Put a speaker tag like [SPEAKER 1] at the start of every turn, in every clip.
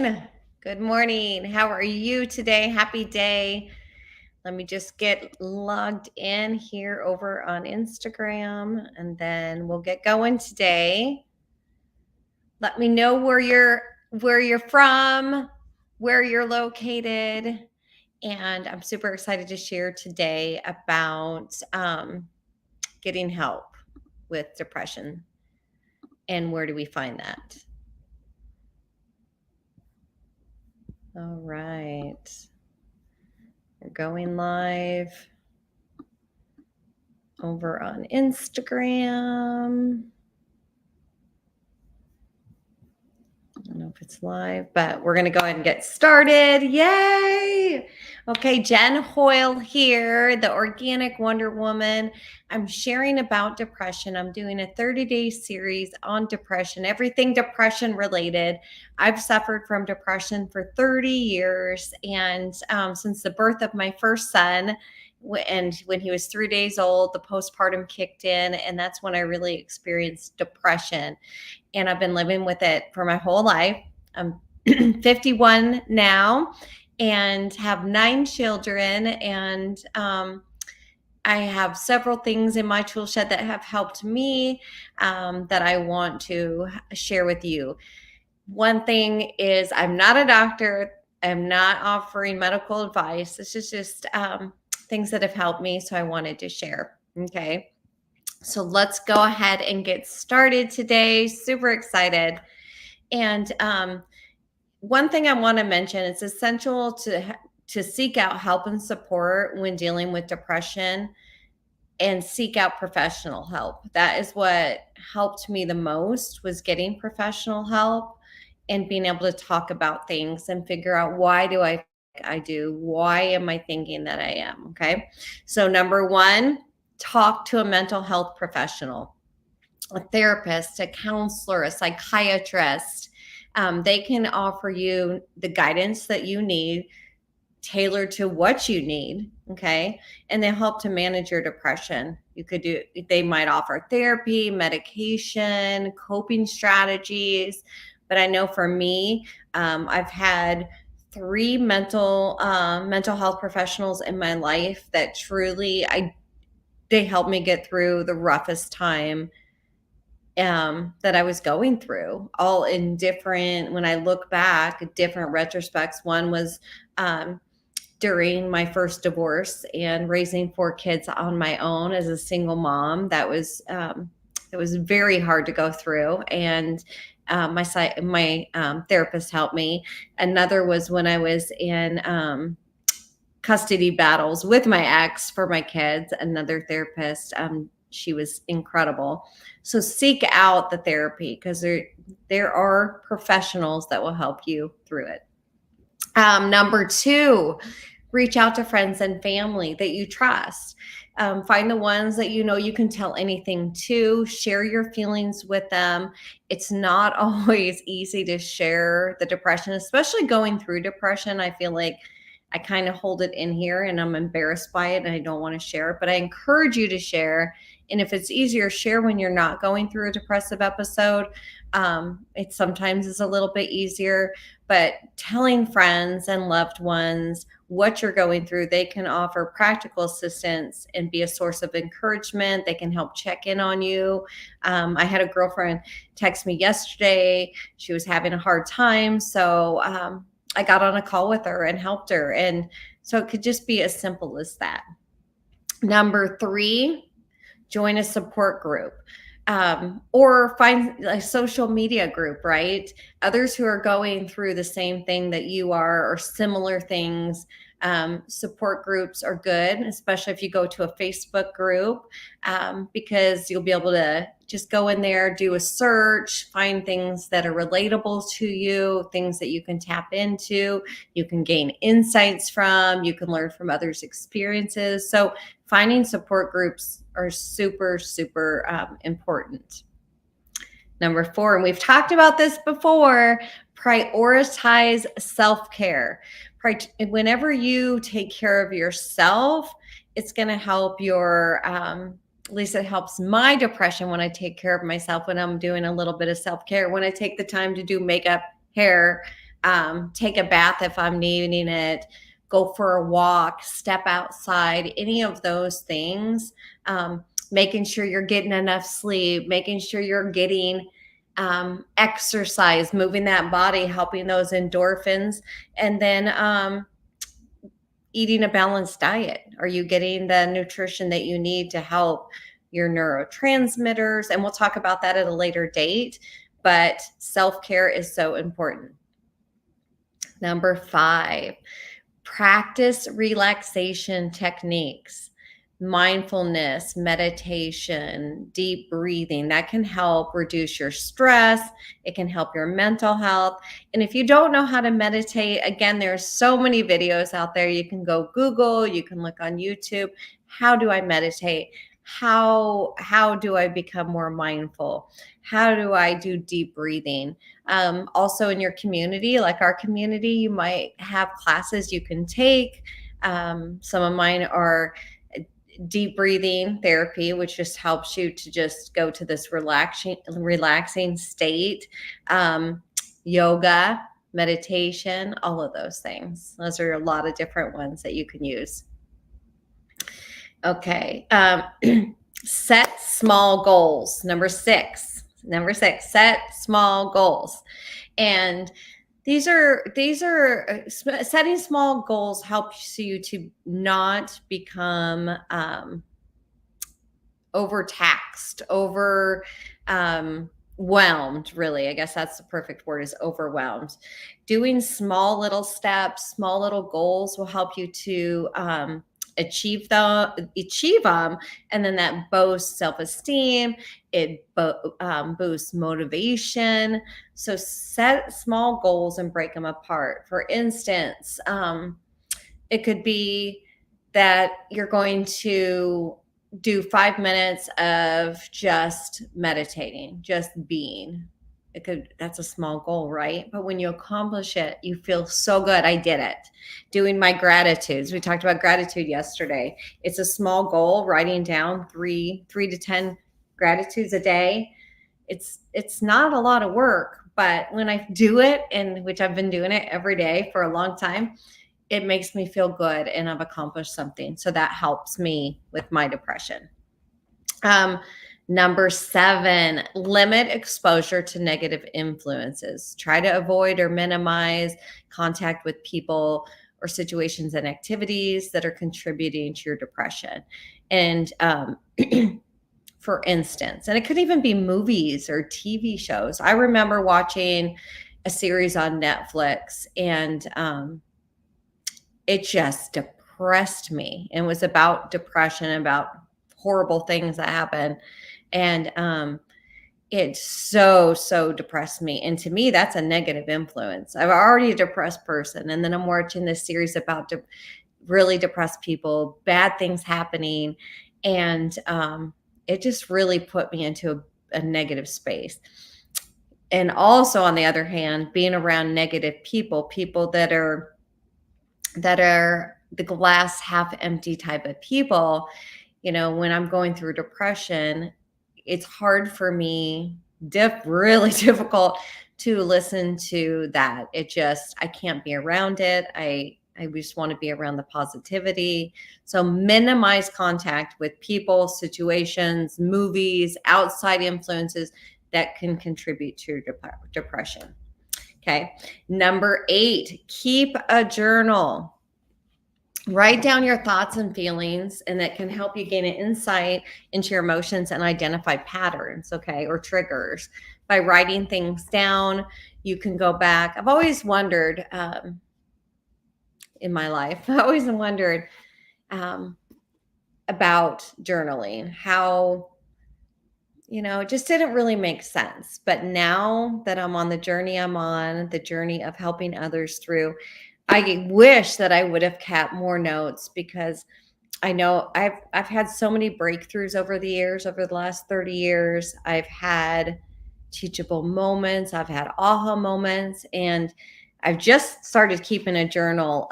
[SPEAKER 1] morning. Good morning. How are you today? Happy day. Let me just get logged in here over on Instagram and then we'll get going today. Let me know where you're from, where you're located, and I'm super excited to share today about getting help with depression and where do we find that. All right. We're going live over on Instagram. I don't know if it's live, but we're going to go ahead and get started. Yay! Okay, Jen Hoyle here, the Organic Wonder Woman. I'm sharing about depression. I'm doing a 30-day series on depression, everything depression related. I've suffered from depression for 30 years, and since the birth of my first son, and when he was 3 days old, the postpartum kicked in, and that's when I really experienced depression. And I've been living with it for my whole life. I'm 51 now and have 9 children. And I have several things in my tool shed that have helped me that I want to share with you. One thing is, I'm not a doctor. I'm not offering medical advice. This is just things that have helped me. So I wanted to share. Okay. So let's go ahead and get started today. Super excited. And one thing I want to mention, it's essential to seek out help and support when dealing with depression and seek out professional help. That is what helped me the most, was getting professional help and being able to talk about things and figure out, why do I do? Why am I thinking that I am? Okay. So number one, talk to a mental health professional, a therapist, a counselor, a psychiatrist. They can offer you the guidance that you need, tailored to what you need. Okay. And they help to manage your depression. They might offer therapy, medication, coping strategies. But I know for me, I've had 3 mental health professionals in my life that truly they helped me get through the roughest time that I was going through, all in different, when I look back, different retrospects. One was during my first divorce and raising 4 kids on my own as a single mom. That was it was very hard to go through, and my therapist helped me. Another was when I was in custody battles with my ex for my kids. Another therapist, she was incredible. So seek out the therapy, because there are professionals that will help you through it. Number 2, reach out to friends and family that you trust. Find the ones that you know you can tell anything to. Share your feelings with them. It's not always easy to share the depression, especially going through depression. I feel like I kind of hold it in here and I'm embarrassed by it and I don't want to share it, but I encourage you to share. And if it's easier, share when you're not going through a depressive episode. It sometimes is a little bit easier, but telling friends and loved ones what you're going through, they can offer practical assistance and be a source of encouragement. They can help check in on you. I had a girlfriend text me yesterday. She was having a hard time. So I got on a call with her and helped her. And so it could just be as simple as that. Number 3, join a support group. Or find a social media group, right? Others who are going through the same thing that you are, or similar things. Support groups are good, especially if you go to a Facebook group, because you'll be able to just go in there, do a search, find things that are relatable to you, things that you can tap into, you can gain insights from, you can learn from others' experiences. So finding support groups are super, super important. Number 4, and we've talked about this before, prioritize self-care. Whenever you take care of yourself, it's going to help your, at least it helps my depression when I take care of myself, when I'm doing a little bit of self-care, when I take the time to do makeup, hair, take a bath if I'm needing it, go for a walk, step outside, any of those things. Making sure you're getting enough sleep, making sure you're getting exercise, moving that body, helping those endorphins, and then eating a balanced diet. Are you getting the nutrition that you need to help your neurotransmitters? And we'll talk about that at a later date, but self-care is so important. Number 5, practice relaxation techniques, mindfulness, meditation, deep breathing. That can help reduce your stress. It can help your mental health. And if you don't know how to meditate, again, there's so many videos out there. You can go Google, you can look on YouTube. How do I meditate? How do I become more mindful? How do I do deep breathing? Also in your community, like our community, you might have classes you can take. Some of mine are deep breathing therapy, which just helps you to just go to this relaxing state. Yoga, meditation, all of those things. Those are a lot of different ones that you can use. Okay. Set small goals. Number six, set small goals. And these are setting small goals helps you to not become overtaxed, whelmed, really. I guess that's the perfect word, is overwhelmed. Doing small little steps, small little goals will help you to achieve them, and then that boosts self-esteem. It boosts motivation. So set small goals and break them apart. For instance, it could be that you're going to do 5 minutes of just meditating, just being. That's a small goal, right? But when you accomplish it, you feel so good. I did it. Doing my gratitudes. We talked about gratitude yesterday. It's a small goal, writing down 3 to 10 gratitudes a day. It's not a lot of work, but when I do it, and which I've been doing it every day for a long time, it makes me feel good and I've accomplished something. So that helps me with my depression. Number 7, limit exposure to negative influences. Try to avoid or minimize contact with people or situations and activities that are contributing to your depression. And for instance, and it could even be movies or TV shows. I remember watching a series on Netflix, and it just depressed me. And it was about depression, about horrible things that happen. And it so depressed me. And to me, that's a negative influence. I'm already a depressed person, and then I'm watching this series about really depressed people, bad things happening, and it just really put me into a negative space. And also, on the other hand, being around negative people that are the glass half empty type of people, when I'm going through depression, it's hard for me, really difficult to listen to that. I can't be around it. I just want to be around the positivity. So minimize contact with people, situations, movies, outside influences that can contribute to your depression. Okay. Number 8, keep a journal. Write down your thoughts and feelings, and that can help you gain an insight into your emotions and identify patterns, okay, or triggers. By writing things down, you can go back. I've always wondered in my life, about journaling, how, it just didn't really make sense. But now that I'm on the journey the journey of helping others through, I wish that I would have kept more notes, because I know I've had so many breakthroughs over the last 30 years. I've had teachable moments. I've had aha moments, and I've just started keeping a journal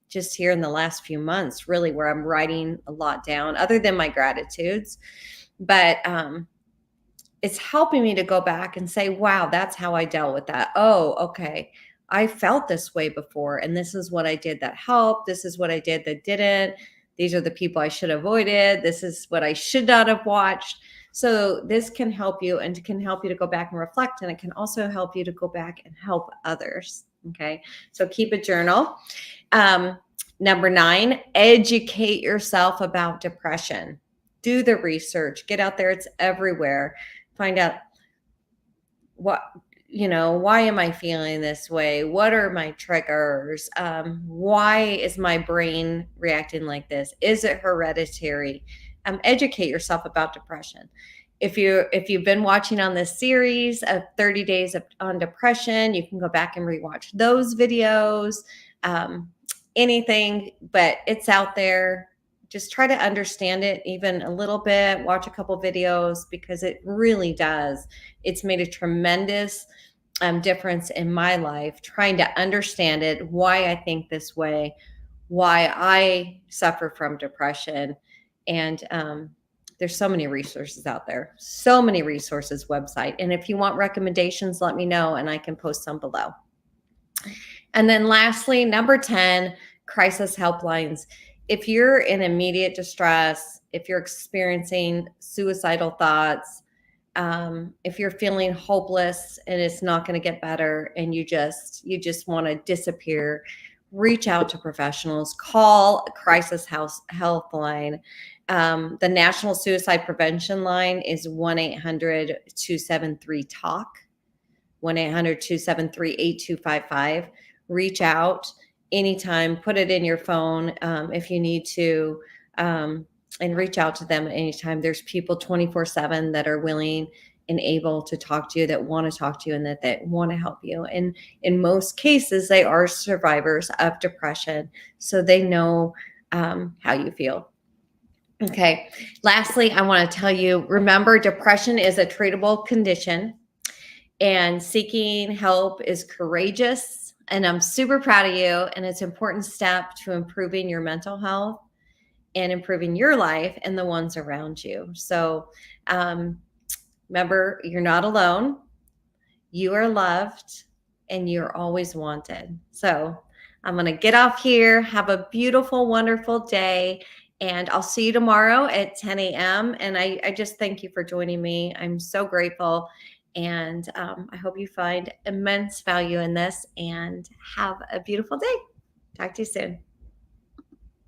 [SPEAKER 1] just here in the last few months, really, where I'm writing a lot down other than my gratitudes. But it's helping me to go back and say, wow, that's how I dealt with that. Oh, okay. I felt this way before, and this is what I did that helped. This is what I did that didn't. These are the people I should have avoided. This is what I should not have watched. So this can help you and can help you to go back and reflect, and it can also help you to go back and help others. Okay, so keep a journal. Number 9, educate yourself about depression. Do the research, get out there. It's everywhere. Find out why am I feeling this way? What are my triggers? Why is my brain reacting like this? Is it hereditary? Educate yourself about depression. If you've been watching on this series of 30 days on depression, you can go back and rewatch those videos. Anything, but it's out there. Just try to understand it even a little bit. Watch a couple videos, because it really does. It's made a tremendous difference in my life, trying to understand it, why I think this way, why I suffer from depression. And there's so many resources out there, so many resources website. And if you want recommendations, let me know and I can post some below. And then lastly, number 10, crisis helplines. If you're in immediate distress, if you're experiencing suicidal thoughts, if you're feeling hopeless and it's not going to get better and you just want to disappear, reach out to professionals, call a crisis helpline. The National Suicide Prevention Line is 1-800-273-TALK, 1-800-273-8255. Reach out anytime, put it in your phone if you need to, and reach out to them at any time. There's people 24/7 that are willing and able to talk to you, that want to talk to you, and that want to help you. And in most cases, they are survivors of depression, so they know how you feel. Okay. Lastly, I want to tell you, remember, depression is a treatable condition, and seeking help is courageous. And I'm super proud of you. And it's an important step to improving your mental health and improving your life and the ones around you. So remember, you're not alone. You are loved and you're always wanted. So I'm going to get off here. Have a beautiful, wonderful day. And I'll see you tomorrow at 10 a.m. And I just thank you for joining me. I'm so grateful. And I hope you find immense value in this and have a beautiful day. Talk to you soon.